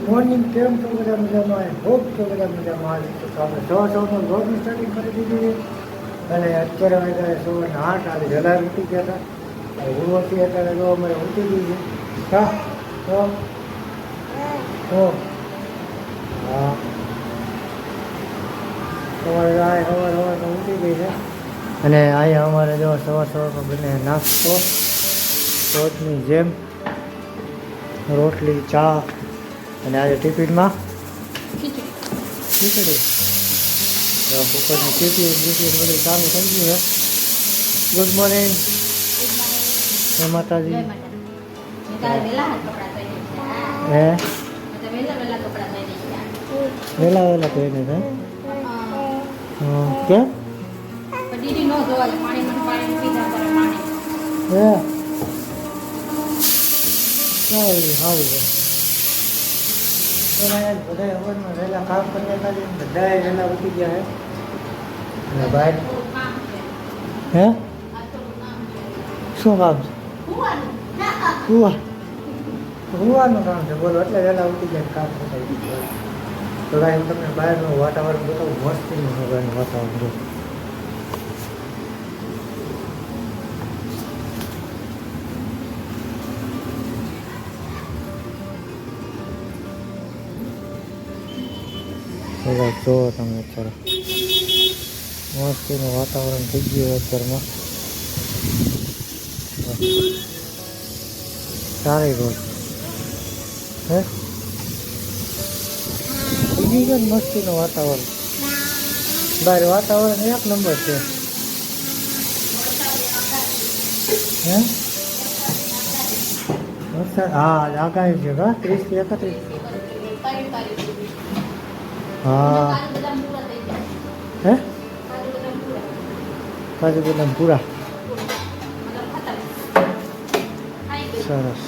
Good morning, કેમ છો બધા મજામાં? હોપ છો બધા મજામાં. તો આપણે સવારનો વ્લોગની સ્ટાર્ટિંગ કરી દીધી અને અત્યારે વાગ્યા સવારના 8. આજે વહેલા ઉઠી ગયા હતા. ઉર્વશી અત્યારે જો અમારે ઉઠી ગઈ છે. હા હા સવારમાં ઉઠી ગઈ છે અને અહીંયા અમારે જો સવારમાં બને નાસ્તો રોજની જેમ રોટલી, ચા અને આજે ટિફિનમાં ખીચડી. કુકરની ટિફિન બધું ચાલુ થઈ ગયું છે. ગુડ મોર્નિંગ, જય માતાજી. હે વહેલા ધોઈને છે કેમ? હે સારું બધા અવરમાં વહેલા કામ કરી બધા વહેલા ઉઠી ગયા છે બહાર. હે શું કામ છે? હુવાનું કામ છે. બોલો એટલે વહેલા ઉઠી ગયા કામ પતાવી દીધું. તો કાંઈ તમને બહારનું વાતાવરણ બતાવું. મસ્તીનું બહારનું વાતાવરણ. જો તમે અત્યારે મસ્તીનું વાતાવરણ થઈ ગયું અત્યારમાં. સારી રોડ હે બીજી છે મસ્તીનું વાતાવરણ. બહાર વાતાવરણ 1 નંબર છે. હે વરસાદ હા આગાહી છે કા 30 થી 31. હા હે કાજુ બદામ પૂરા સરસ.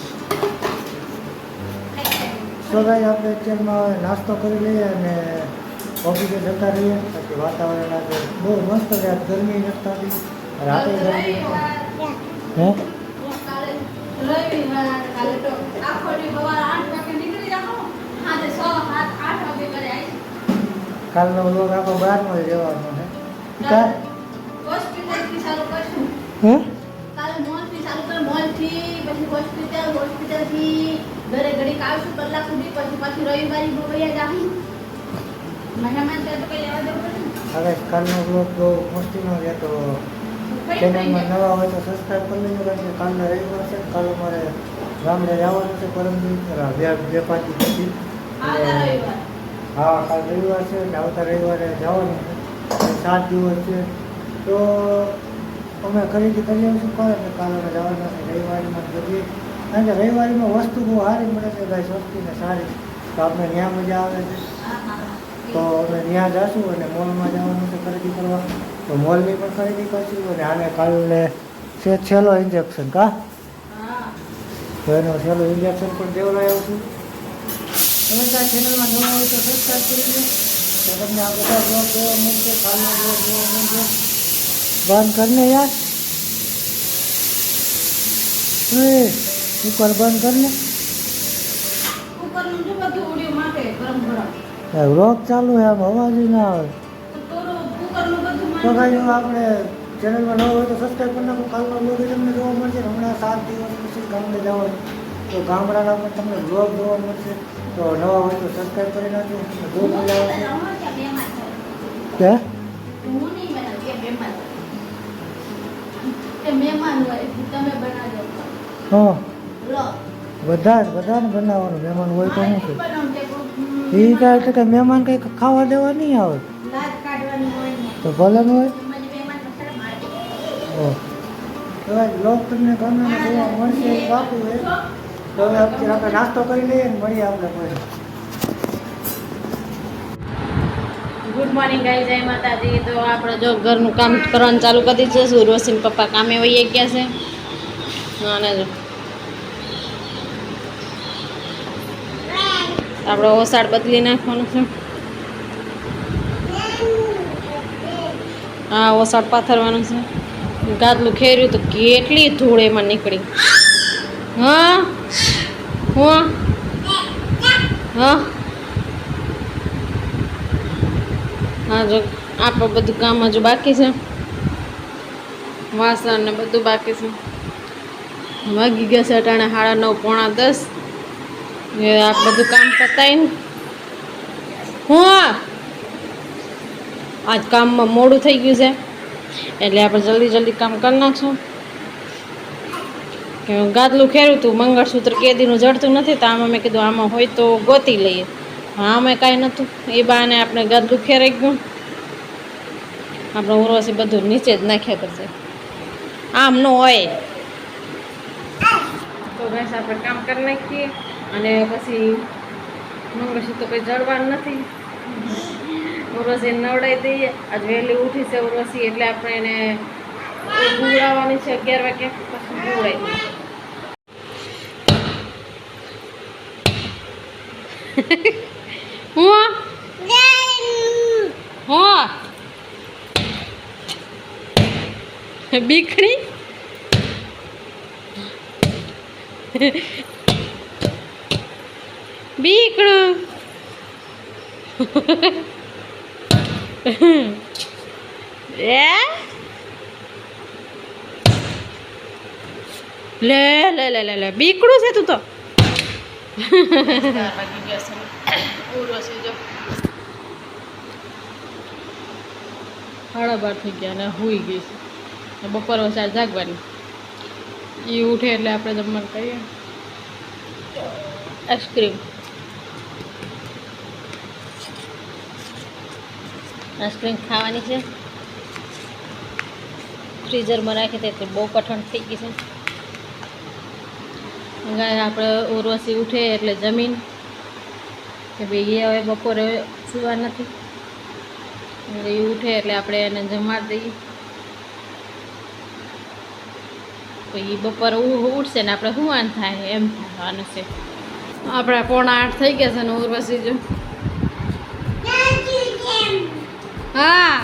તો ભાઈ આપણે અત્યારમાં નાસ્તો કરી લઈએ અને ઓફિસે જતા રહીએ. પછી વાતાવરણ આજે બહુ મસ્ત છે. આજ ગરમી નથી થતી, રાતે ગરમી હે કાલનો લોક આખો 12 જ રહેવાનો છે. હે ઘરે ઘડી આવશું કલાક સુધી પછી રવિવારી બોયા જાહી મહેમાન તો કઈ લેવા જવું પડે. હવે કાલનો બ્લોગ બહુ મસ્તીનો છે. તો ચેનલમાં નવા હોય તો સબસ્ક્રાઈબ કરી લેજો. કારણ કે કાલનો રવિવાર છે. કાલ અમારે ગામડે જવાનું છે પરમ દિવસ 2-5 પછી. હા કાલ રવિવાર છે એટલે આવતા રવિવારે જવાનું છે. 7 દિવસ છે તો અમે ખરીદી કરી આવીશું. કારણ કે કાલે અમે જવાના છે રવિવારીમાં બધી. કારણ કે રવિવારીમાં વસ્તુ બહુ સારી મળે છે ભાઈ, સસ્તી ને સારી. તો આપણે ત્યાં મજા આવે છે. તો અમે ત્યાં જઈશું અને મોલમાં જવાનું છે ખરીદી કરવા. તો મોલની પણ ખરીદી કરશું અને આને કાલે છે છેલ્લો ઇન્જેક્શન કા તો એનો છેલ્લો ઇન્જેક્શન પણ દેવડાવી આવશું. તમે ત્યાં ચેનલમાં નવા હોય તો સબસ્ક્રાઈબ કરી દો. તો તમને આ બધા બ્લોગ જોવા મળશે. કાલનો બ્લોગ જોવા મળશે. બંધ કરીને યાર ઉપર બંધ કરીને વ્લોગ ચાલુ છે આમ અવાજ ના આવે. તો ભાઈ આપણે ચેનલમાં નવા હોય તો સબસ્ક્રાઈબ કરી નાખો. કાલનો બ્લોગ તમને જોવા મળશે. હમણાં 7 દિવસ પછી ગામડે જવાનું તો ગામડાના પણ તમને બ્લોગ જોવા મળશે. તો નવા હોય તો સબસ્ક્રાઈબ કરી નાખજો. બહુ મજા આવશે. કે હા બધાને બનાવવાનું. મહેમાન હોય તો શું છે એ કહે કે મહેમાન કંઈ ખાવા દેવા નહીં આવે તો ભલે ન હોય. બ્લોગ તમને ગમે જોવા મળશે બાકી હોય તો હવે આપણે નાસ્તો કરી લઈએ ને મળીએ આપણે પછી. ગુડ મોર્નિંગ ગાઈસ, જય માતાજી. તો આપણે જો ઘરનું કામ કરવાનું ચાલુ કરી દીધું છે. ઉર્વશી પપ્પા કામે વહી ગયા છે અને જો આપણે ઓસાડ બદલી નાખવાનું છે. હા ઓસાડ પાથરવાનું છે. ગાદલું ખેર્યું તો કેટલી ધૂળ એમાં નીકળી. હા હું હા હા જો આપણે બધું કામ હજુ બાકી છે, વાસણ ને બધું બાકી છે. વાગી ગયા છે અટાણે 9:30 પોણા 10. આ બધું કામ પતાવીને હું આજ કામમાં મોડું થઈ ગયું છે એટલે આપણે જલ્દી કામ કરી નાખશું. કે ગાદલું ખેરું તું મંગળસૂત્ર કેદીનું જડતું નથી તો આમાં મેં કીધું આમાં હોય તો ગોતી લઈએ. હા અમે કાંઈ નહોતું એ બહાને આપણે ગાદલું ખેરાઈ ગયું. આપણે ઉર્વશી બધું નીચે જ નાખ્યા કરશે, આમ ન હોય તો બસ આપણે કામ કરી નાખીએ અને પછી મંગળસૂત્ર કંઈ જડવાનું નથી. ઉર્વશી નવડાવી દઈએ. આજ વહેલી ઉઠી છે ઉર્વશી એટલે આપણે એને ગુવડાવવાની છે 11 વાગે, પછી ગુવડાવી દઈએ. હું બીકણી બીકણું લે લે લે લે લે બીકણું છે તું તો. ઉર્વશી જો 12:30 થઈ ગયા ને હુઈ ગઈ છે. બપોર વસાર જાગવાની. એ ઉઠે એટલે આપણે જમવાનું કરીએ. આઈસ્ક્રીમ ખાવાની છે. ફ્રીઝરમાં રાખી દે એટલે બહુ કઠણ થઈ ગઈ છે. આપણે ઉર્વશી ઉઠે એટલે જમીન કે ભાઈ એ હવે બપોરે સુવા નથી, એ ઉઠે એટલે આપણે એને જમાડી દઈએ. તો એ બપોરે ઉઠશે ને આપણે સુવાન થાય એમ થવાનું છે. આપણે 7:45 થઈ ગયા છે ને ઉર્વશી જો હા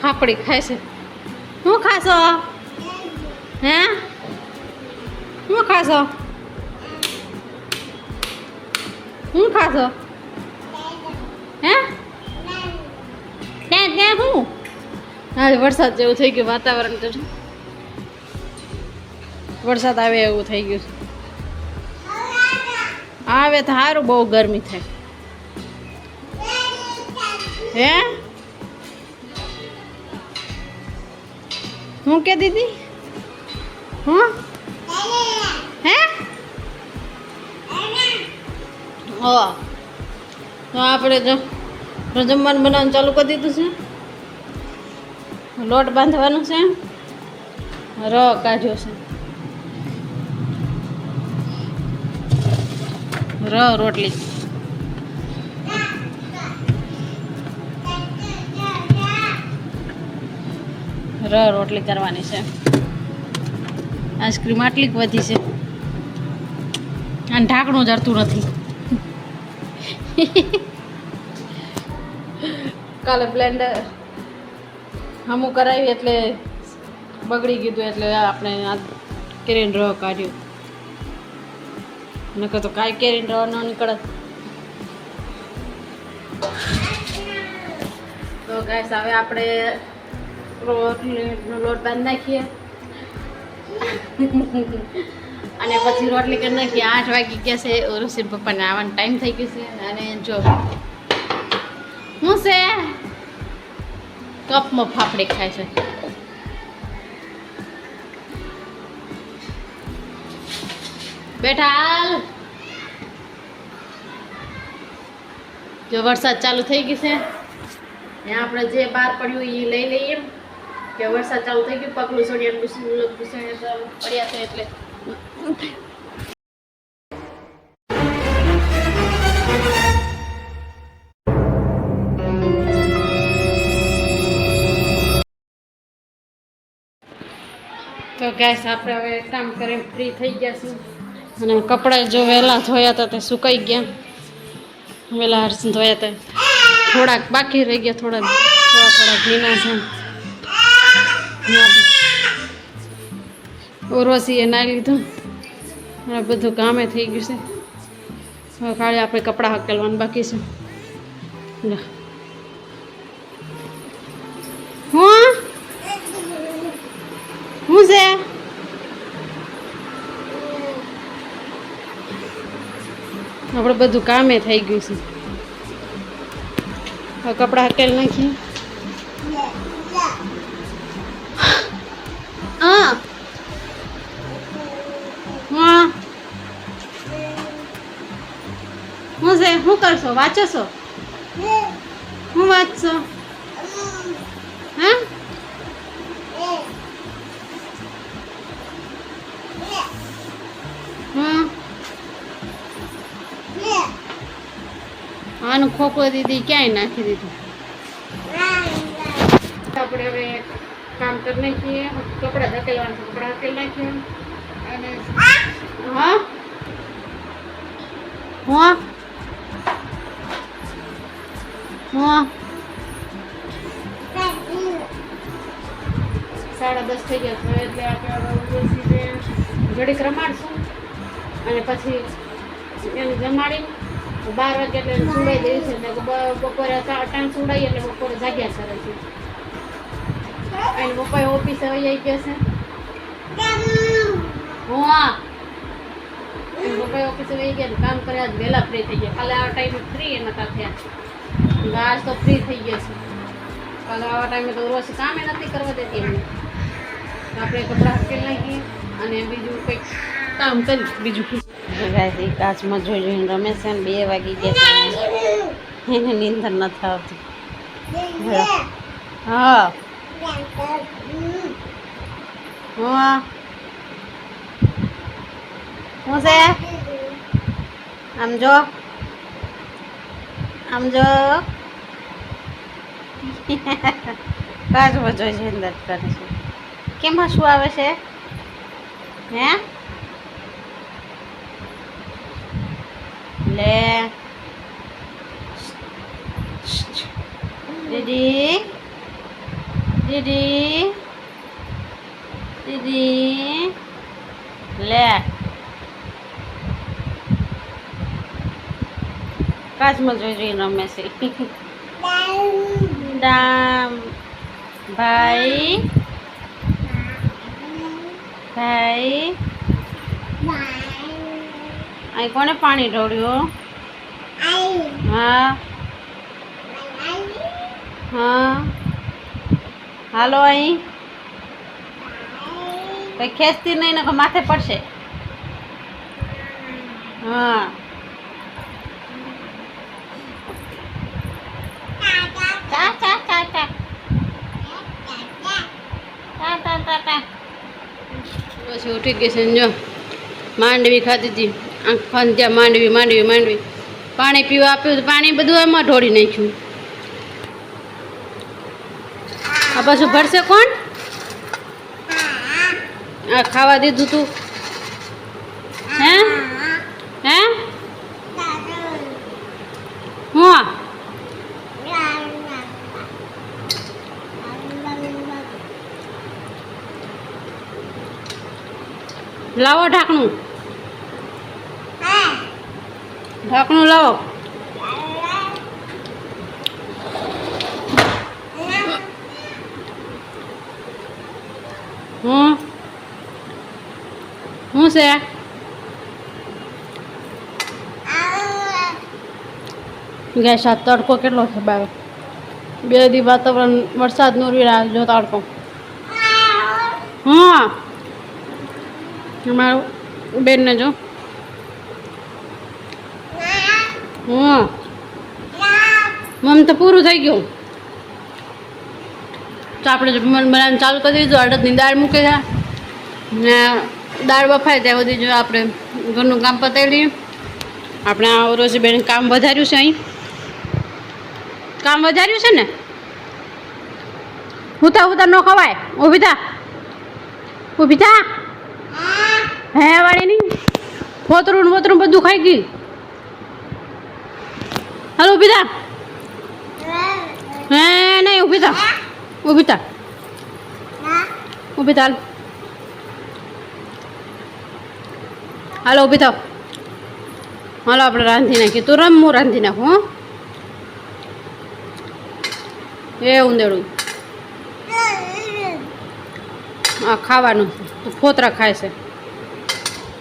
ફાફડી ખાય છે. શું ખાશો? હે શું ખાશો? શું ખાશો? હે ત્યાં ત્યાં શું? હા વરસાદ જેવું થઈ ગયું વાતાવરણ, તો વરસાદ આવે એવું થઈ ગયું છે. આવે તો સારું, બહુ ગરમી થાય. હે હું કે દીદી હું હે હો તો આપણે જો જમવાનું બનાવવાનું ચાલુ કરી દીધું છે. લોટ બાંધવાનું છે, ર કાઢ્યો છે, રોટલી રોટલી કરવાની છે. આઈસ્ક્રીમ આટલી વધી છે અને ઢાંકણું જડતું નથી. કાલે બ્લેન્ડર હમું કરાવી એટલે બગડી ગયું એટલે આપણે આ કેરીનો રસ કાઢ્યો. નકર તો કાંઈ કેરીનો રસ ન નીકળે. તો ગાઈસ હવે આપણે રોટલીનો લોટ બાંધી નાખીએ અને પછી રોટલી કરી નાખીએ. 8 વાગી ગયા છે. ઉર્વશી પપ્પાને આવવાનો ટાઈમ થઈ ગયો છે. અને જો હું છે કપમાં ફાફડી ખાય છે. બેઠા હાલ. જો વરસાદ ચાલુ થઈ ગઈ છે. આપણે જે બહાર પડ્યું એ લઈ લઈએ કે વરસાદ ચાલુ થઈ ગયું. પગલું સોડિયા પડ્યા છે એટલે તો ગેસ આપણે હવે કામ કરીને ફ્રી થઈ ગયા છીએ. અને કપડાં જો વહેલા ધોયા હતા તે સુકાઈ ગયા. વહેલા હર્ષ ધોયા હતા, થોડાક બાકી રહી ગયા, થોડા ભીના છે. ઉર્વશીએ નાઈ લીધું હવે બધું કામે થઈ ગયું છે. હવે ખાલી આપણે કપડાં હકેલવાનું બાકી છે. લે હું છે આપણે બધું કામે થઈ ગયું છે. હવે કપડાં હકેલ નાખીએ. હા હા હું છે શું કરશો? વાંચો છો? હું વાંચશો? હા હા આનું ખોખો દીધી ક્યાંય નાખી દીધું. આપણે હવે કામ કરી નાખીએ. કપડાં ધકેલવાનું છે, કપડાં ધકેલ નાખીએ. અને હા હા હા 10:30 થઈ ગયા છે એટલે આપણે ઘડીક રમાડશું અને પછી એને જમાડી 12 વાગે એટલે સુડાઈ દઈએ છે. બપોરે ટાઈમ સુડાઈએ એટલે બપોરે જાગ્યા કરે છે. અને પપ્પા ઓફિસે વહી ગયા છે. હા પપ્પા ઓફિસે વહી ગયા કામ કર્યા આજ વહેલા ફ્રી થઈ ગયા. કાલે આવા ટાઈમે ફ્રી નતા થયા. આજ તો ફ્રી થઈ ગયા છે. કાલે આવા ટાઈમે તો રોજ કામે નથી કરવા દેતી એમને. આપણે કપડાં હકેલ નાખીએ અને બીજું કંઈક કામ કરી. બીજું ગાય કાચમાં જોઈ જોઈને રમે છે ને 2 વાગી ગયા છે. એને નીંદર નથી આવતી. હા હા હું છે આમ જો કાચમાં જોઈ જોઈને અંદર કરે છે. કેમ હસવું આવે છે? હે લે દીદી દીદી દીદી લે કાચમાં જોઈ જોઈને રમે છે. દામ ભાઈ ભાઈ અહીં કોને પાણી ઢોળ્યું? હા હા હાલો અહીં કઈ ખેંચતી નહીં ને માથે પડશે. હા પછી ઉઠી ગઈ છે. જો માંડવી ખાધી હતી. આંખ ત્યાં માંડવી માંડવી માંડવી. પાણી પીવા આપ્યું તો પાણી બધું એમાં ઢોળી નાખ્યું. આ પાછું ભરશે કોણ? આ ખાવા દીધું તું હે હે હું લાવો ઢાંકણું લાવો. હું છે ગેસ આ તડકો કેટલો છે બાર. 2 દી વાતાવરણ વરસાદનું જો તડકો. હા અમારું બેનને જો હા મમ તો પૂરું થઈ ગયું. તો આપણે બનાવવાનું ચાલુ કરી દીધું. અડદની દાળ મૂકી છે ને દાળ બફાય ત્યાં સુધી જો આપણે ઘરનું કામ પતાવી લઈએ. આપણે આ રોજ બેન કામ વધાર્યું છે. અહીં કામ વધાર્યું છે ને. હુતા હુતા ન ખવાય. ઊભી થા હે વાળી નહીં. ફોતરું બધું ખાઈ ગયું. હાલો ઊભી થા. હે નહીં ઊભી થા હાલો ઊભી થાવ. હાલો આપણે રાંધી નાખીએ. તું રમ, હું રાંધી નાખું. હો એ ઉંદેડું આ ખાવાનું તું ફોતરા ખાય છે.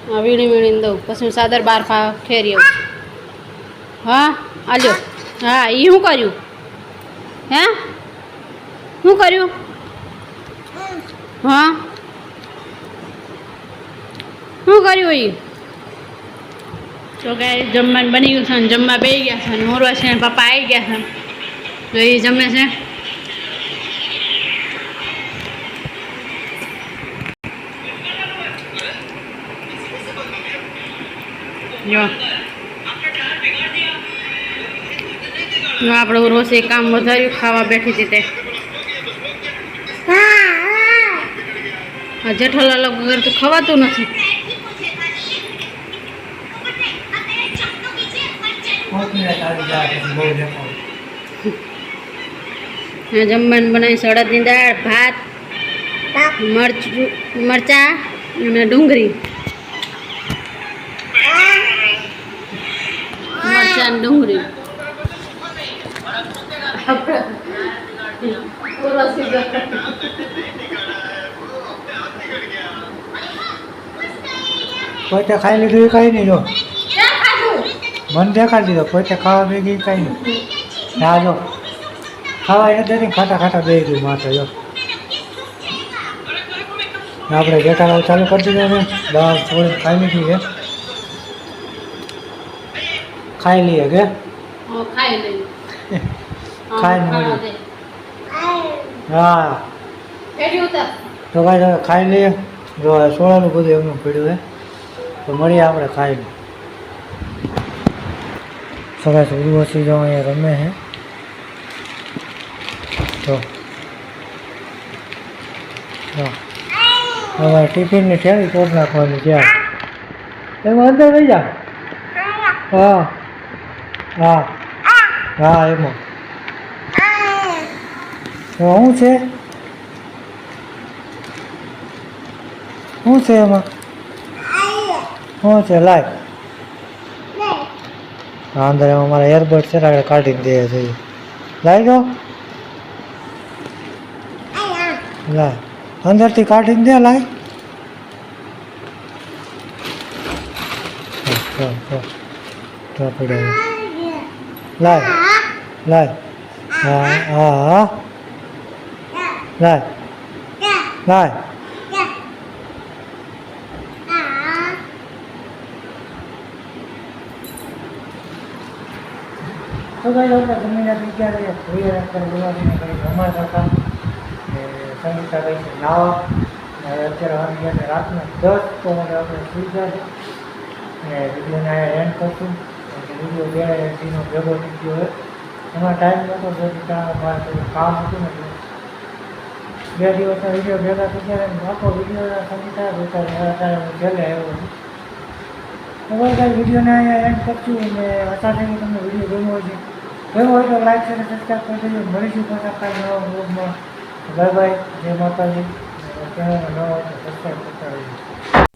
હા વીણી વીણીને દઉં પછી હું સાદર બાર ફેરી આવું. હા આલ્યો. હા એ શું કર્યું? હે શું કર્યું? હા શું કર્યું એ? તો કાંઈ જમવાનું બની ગયું છે ને જમવા બેસી ગયા છે. અને મોરવા છે ને પપ્પા આવી ગયા છે તો એ જમે છે. જો આપણે રોષે કામ વધાર્યું, ખાવા બેઠી હતી તે. જેઠાલાલ વગર તો ખવાતું નથી. જમવાનું બનાવી અડદની દાળ, ભાત, મરચાં અને ડુંગળી. મરચાં ડુંગળી પોતે ખાઈ લીધું એ કઈ નહીં. જો મને દેખાડી દીધો પોતે ખાવા ભેગી કઈ નહીં. હા જો ખાવા નથી ખાતા ખાતા બે ગયું માથે. જો આપણે જેઠાલાલ ચાલુ કરી દીધો ને દાળ થોડી ખાઈ લીધી છે. ખાઈ લઈએ કે ખાઈ લઈએ. ખાઈને મળી. હા તો કાંઈ હવે ખાઈ લઈએ. જો સોળાનું બધું એમનું પીડ્યું છે તો મળીએ આપણે ખાઈને. સરસ ઉર્વશી જો અહીંયા રમે છે. તો હવે ટિફિનની થેલી તોડ નાખવાની છે. એમાં અંદર લઈ જા. હા હા હા એમાં શું છે? શું છે એમાં? શું છે? લાય. હા અંદર એમાં મારા એરબડ છે ને કાઢીને દે છે. લાવી દો. લાય અંદરથી કાઢીને દે. લાય પડ્યા. લાય લાય. હા હા હા લાય લાય. તો ભાઈ આપણે જમીને ત્યારે જોઈએ ગુલાબીને કંઈ રમાડ હતા સંગીતા ગઈ છે નાવા. અત્યારે આવી ગયા રાતના 10 તો માટે આપણે સુઈ જાય અને વિડીયોને અહીંયા એન્ડ કરશું. વિડીયો બે એન્ટીનો ભેગો થઈ ગયો હોય એમાં ટાઈમ નહોતો. મારે થોડું કામ હતું ને 2 દિવસના વિડીયો ભેગા થઈ ગયા. આખો વિડીયો સંગીતા અત્યારે હું છેલ્લે આવ્યો છું. હવે કાંઈ વિડીયોને અહીંયા એન્ડ કરશું અને આશા છે કે તમને વિડીયો ગમ્યો છે. ગમ્યો હોય તો લાઈક અને સબસ્ક્રાઈબ કરી દેજો. મળીશું પાછા કાંઈ નવા બ્લોગમાં. Bye bye. જય માતાજી. ચેનલમાં નવા હોય તો સબસ્ક્રાઈબ કરતા રહેજો.